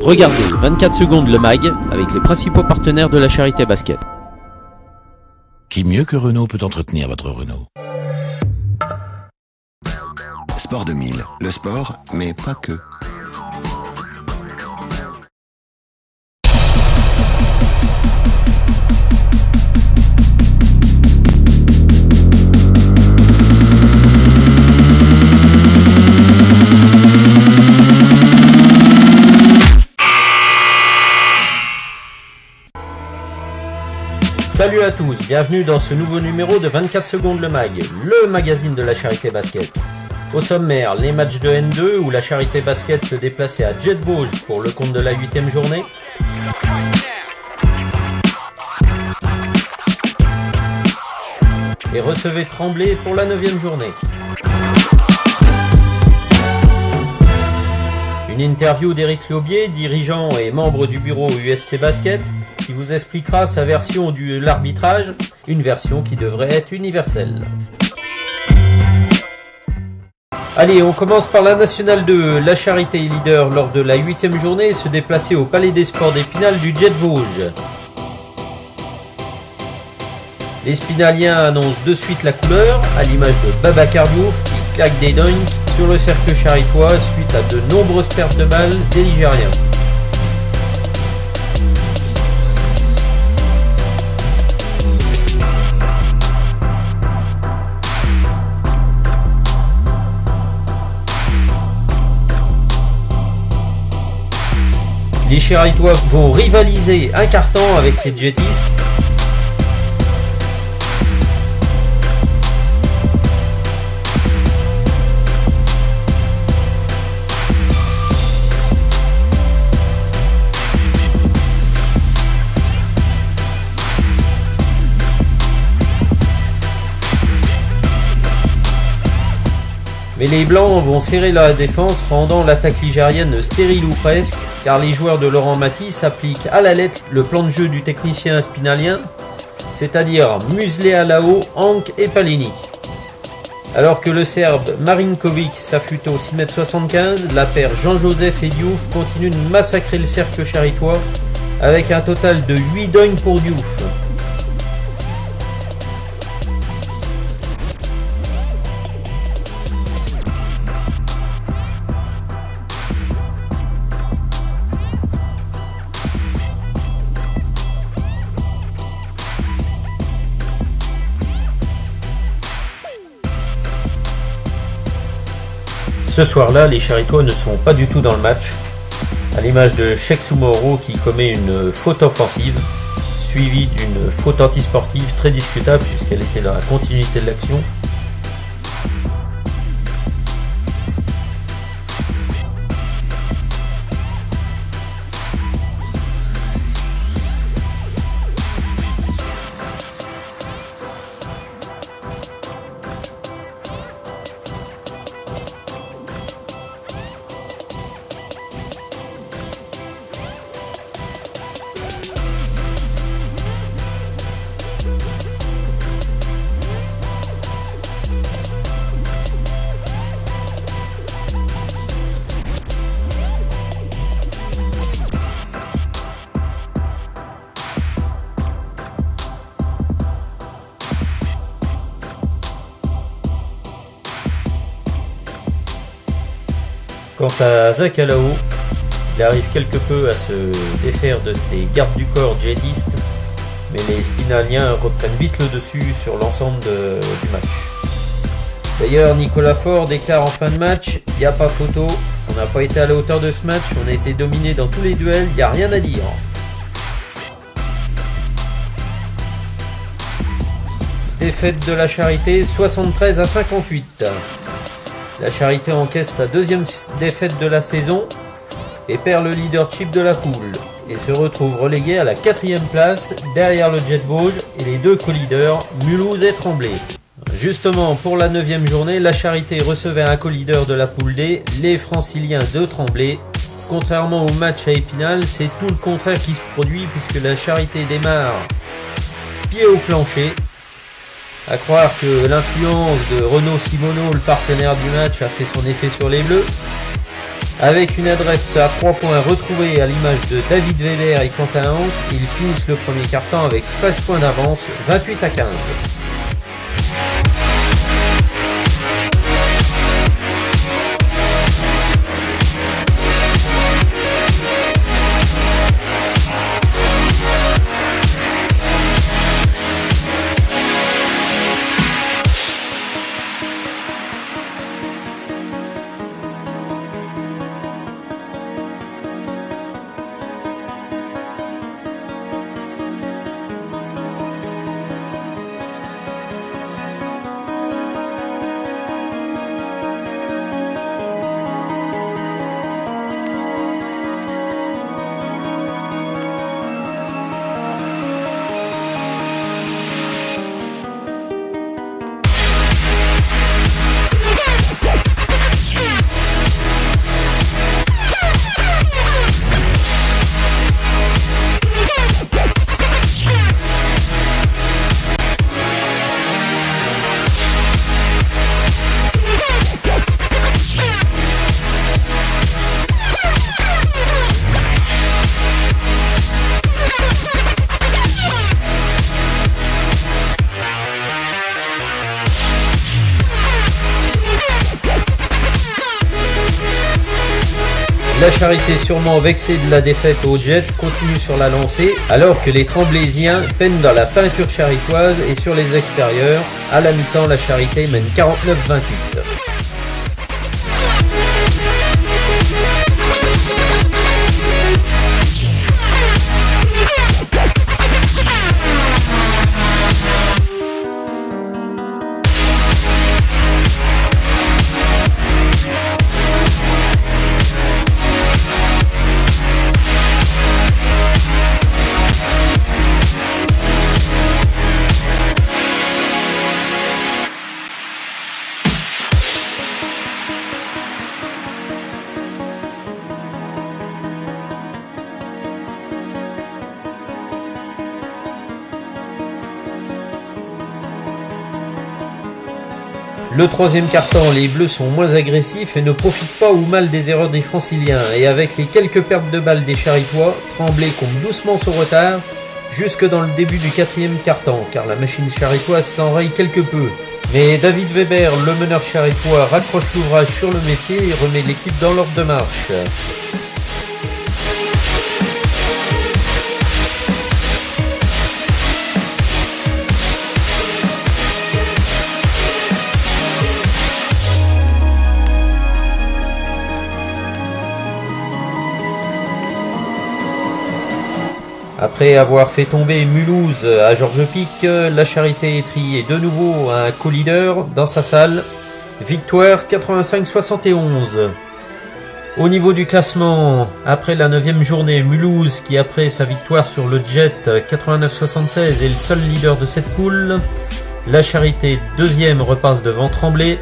Regardez 24 secondes le mag avec les principaux partenaires de la Charité Basket. Qui mieux que Renault peut entretenir votre Renault? Sport 2000, le sport, mais pas que. Salut à tous, bienvenue dans ce nouveau numéro de 24 secondes le mag, le magazine de la Charité Basket. Au sommaire, les matchs de N2 où la Charité Basket se déplaçait à Jet Vosges pour le compte de la 8e journée. Et recevait Tremblay pour la 9e journée. Une interview d'Éric Laubier, dirigeant et membre du bureau USC Basket, qui vous expliquera sa version de l'arbitrage, une version qui devrait être universelle. Allez, on commence par la Nationale 2. La Charité est leader lors de la 8e journée et se déplaçait au Palais des Sports d'Épinal du Jet Vosges. Les Spinaliens annoncent de suite la couleur, à l'image de Babacar Diouf qui claque des dunks sur le cercle charitois suite à de nombreuses pertes de balles des Ligériens. Les Charitois vont rivaliser un carton avec les Jetistes. Mais les Blancs vont serrer la défense, rendant l'attaque ligérienne stérile ou presque, car les joueurs de Laurent Matisse appliquent à la lettre le plan de jeu du technicien spinalien, c'est-à-dire museler à la haut, Hank et Palinic. Alors que le Serbe Marinkovic s'affûte au 6,75 m, la paire Jean-Joseph et Diouf continue de massacrer le cercle charitois, avec un total de 8 dunks pour Diouf. Ce soir-là, les Charitois ne sont pas du tout dans le match, à l'image de Cheikh Soumoro qui commet une faute offensive, suivie d'une faute antisportive très discutable puisqu'elle était dans la continuité de l'action. Quant à Zach Alao, il arrive quelque peu à se défaire de ses gardes du corps jetistes, mais les Spinaliens reprennent vite le dessus sur l'ensemble du match. D'ailleurs, Nicolas Faure déclare en fin de match « Il n'y a pas photo, on n'a pas été à la hauteur de ce match, on a été dominé dans tous les duels, il n'y a rien à dire ». Défaite de la Charité 73-58. La Charité encaisse sa deuxième défaite de la saison et perd le leadership de la poule et se retrouve relégué à la 4e place derrière le Jet Vosges et les deux co-leaders Mulhouse et Tremblay. Justement, pour la 9e journée, la Charité recevait un co-leader de la poule D, les Franciliens de Tremblay. Contrairement au match à Épinal, c'est tout le contraire qui se produit puisque la Charité démarre pied au plancher. À croire que l'influence de Renaud Simoneau, le partenaire du match, a fait son effet sur les Bleus. Avec une adresse à 3 points retrouvée à l'image de David Weber et Quentin Hank, ils finissent le premier quart-temps avec 13 points d'avance, 28-15. La Charité, sûrement vexée de la défaite au Jet, continue sur la lancée, alors que les Tremblaysiens peinent dans la peinture charitoise et sur les extérieurs. À la mi-temps, la Charité mène 49-28. Le troisième quart-temps, les Bleus sont moins agressifs et ne profitent pas ou mal des erreurs des Franciliens. Et avec les quelques pertes de balles des Charitois, Tremblay compte doucement son retard jusque dans le début du quatrième quart-temps, car la machine charitoise s'enraye quelque peu. Mais David Weber, le meneur charitois, raccroche l'ouvrage sur le métier et remet l'équipe dans l'ordre de marche. Après avoir fait tomber Mulhouse à Georges Pic, la Charité étrie de nouveau un co-leader dans sa salle. Victoire 85-71. Au niveau du classement, après la 9e journée, Mulhouse, qui après sa victoire sur le Jet 89-76 est le seul leader de cette poule. La Charité, deuxième, repasse devant Tremblay.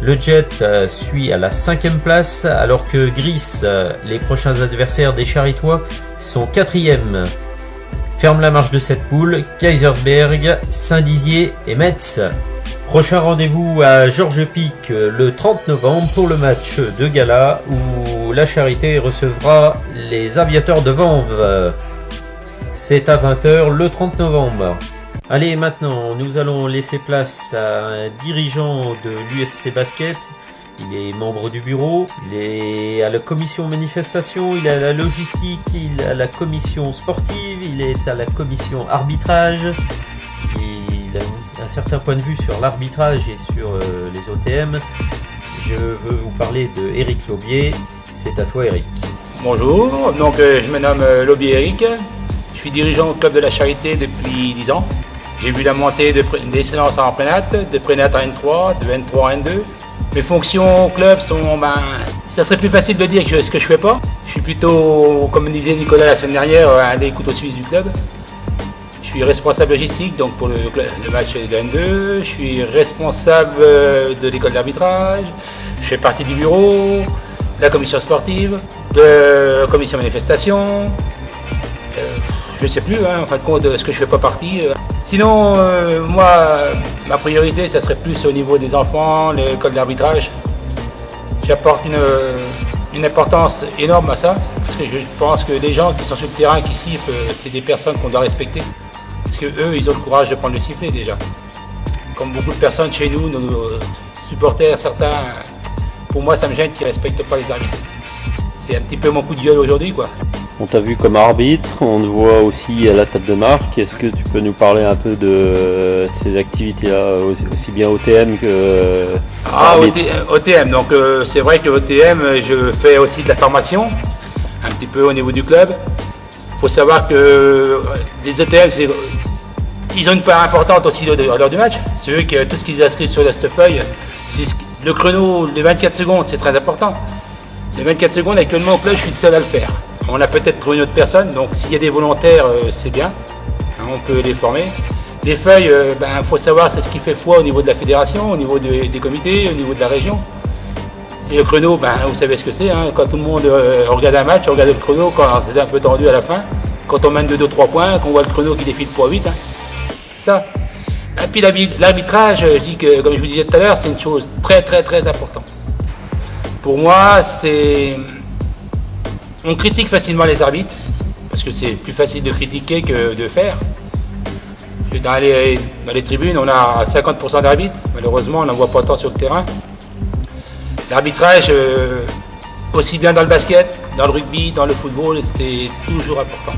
Le Jet suit à la 5e place, alors que Gris, les prochains adversaires des Charitois, sont 4e. Ferme la marche de cette poule, Kaisersberg, Saint-Dizier et Metz. Prochain rendez-vous à Georges Pic le 30 novembre pour le match de gala où la Charité recevra les Aviateurs de Vanves. C'est à 20 h le 30 novembre. Allez, maintenant, nous allons laisser place à un dirigeant de l'USC Basket. Il est membre du bureau, il est à la commission manifestation, il est à la logistique, il est à la commission sportive, il est à la commission arbitrage. Il a un certain point de vue sur l'arbitrage et sur les OTM. Je veux vous parler de Eric Laubier. C'est à toi, Eric. Bonjour, donc je me nomme Laubier Eric. Je suis dirigeant au club de la Charité depuis 10 ans. J'ai vu la montée d'excellence en prénat, de prénat en N3, de N3 en N2. Mes fonctions au club sont, ça serait plus facile de dire que ce que je fais pas. Je suis plutôt, comme disait Nicolas la semaine dernière, un des couteaux suisses du club. Je suis responsable logistique donc pour le match de N2. Je suis responsable de l'école d'arbitrage. Je fais partie du bureau, de la commission sportive, de la commission manifestation. Je ne sais plus, en fin de compte, de ce que je ne fais pas partie. Sinon, moi, ma priorité, ça serait plus au niveau des enfants, l'école d'arbitrage. J'apporte une importance énorme à ça, parce que je pense que les gens qui sont sur le terrain, qui sifflent, c'est des personnes qu'on doit respecter. Parce que eux, ils ont le courage de prendre le sifflet déjà. Comme beaucoup de personnes chez nous, nos supporters, certains, pour moi ça me gêne qu'ils ne respectent pas les arbitres. C'est un petit peu mon coup de gueule aujourd'hui, quoi. On t'a vu comme arbitre, on te voit aussi à la table de marque. Est-ce que tu peux nous parler un peu de ces activités-là, aussi bien OTM que... OTM, donc c'est vrai que OTM, je fais aussi de la formation, un petit peu au niveau du club. Il faut savoir que les OTM, ils ont une part importante aussi lors du match. C'est eux qui, tout ce qu'ils inscrivent sur cette feuille, le chrono, les 24 secondes, c'est très important. Les 24 secondes, actuellement au club, je suis le seul à le faire. On a peut-être trouvé une autre personne, donc s'il y a des volontaires, c'est bien, hein, on peut les former. Les feuilles, faut savoir c'est ce qui fait foi au niveau de la fédération, au niveau des comités, au niveau de la région. Et le chrono, vous savez ce que c'est, hein, quand tout le monde regarde un match, on regarde le chrono, quand c'est un peu tendu à la fin, quand on mène de 2-3 points, qu'on voit le chrono qui défile pour 8, hein, c'est ça. Et puis l'arbitrage, je dis que, comme je vous disais tout à l'heure, c'est une chose très très très importante. Pour moi, on critique facilement les arbitres, parce que c'est plus facile de critiquer que de faire. Dans les tribunes, on a 50% d'arbitres, malheureusement, on n'en voit pas tant sur le terrain. L'arbitrage, aussi bien dans le basket, dans le rugby, dans le football, c'est toujours important.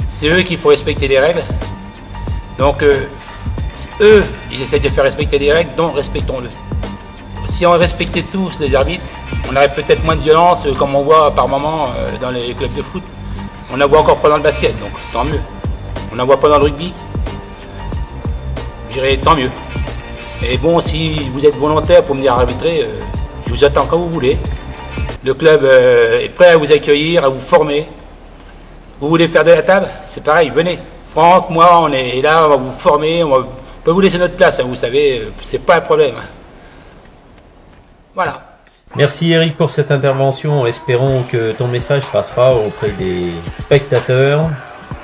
C'est eux qui font respecter les règles. Donc, eux, ils essaient de faire respecter les règles, donc respectons-le. Si on respectait tous les arbitres, on aurait peut-être moins de violence, comme on voit par moments dans les clubs de foot. On en voit encore pas dans le basket, donc tant mieux. On n'en voit pas dans le rugby. Je dirais tant mieux. Et bon, si vous êtes volontaire pour venir arbitrer, je vous attends quand vous voulez. Le club est prêt à vous accueillir, à vous former. Vous voulez faire de la table? C'est pareil, venez. Franck, moi, on est là, on va vous former, on peut vous laisser notre place, hein, vous savez, c'est pas un problème. Voilà. Merci Eric pour cette intervention. Espérons que ton message passera auprès des spectateurs,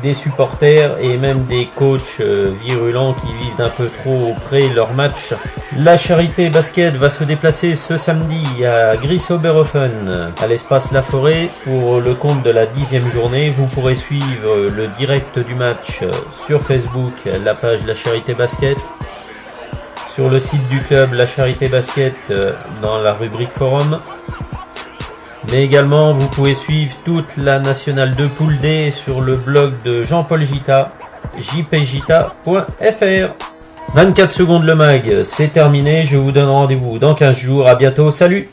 des supporters et même des coachs virulents qui vivent d'un peu trop près leur match. La Charité Basket va se déplacer ce samedi à Gries-Oberhofen, à l'espace La Forêt, pour le compte de la 10e journée. Vous pourrez suivre le direct du match sur Facebook, la page La Charité Basket, sur le site du club La Charité Basket dans la rubrique forum. Mais également, vous pouvez suivre toute la Nationale 2 Poule D sur le blog de Jean-Paul Gita, jpgita.fr. 24 secondes le mag, c'est terminé. Je vous donne rendez-vous dans 15 jours. À bientôt, salut!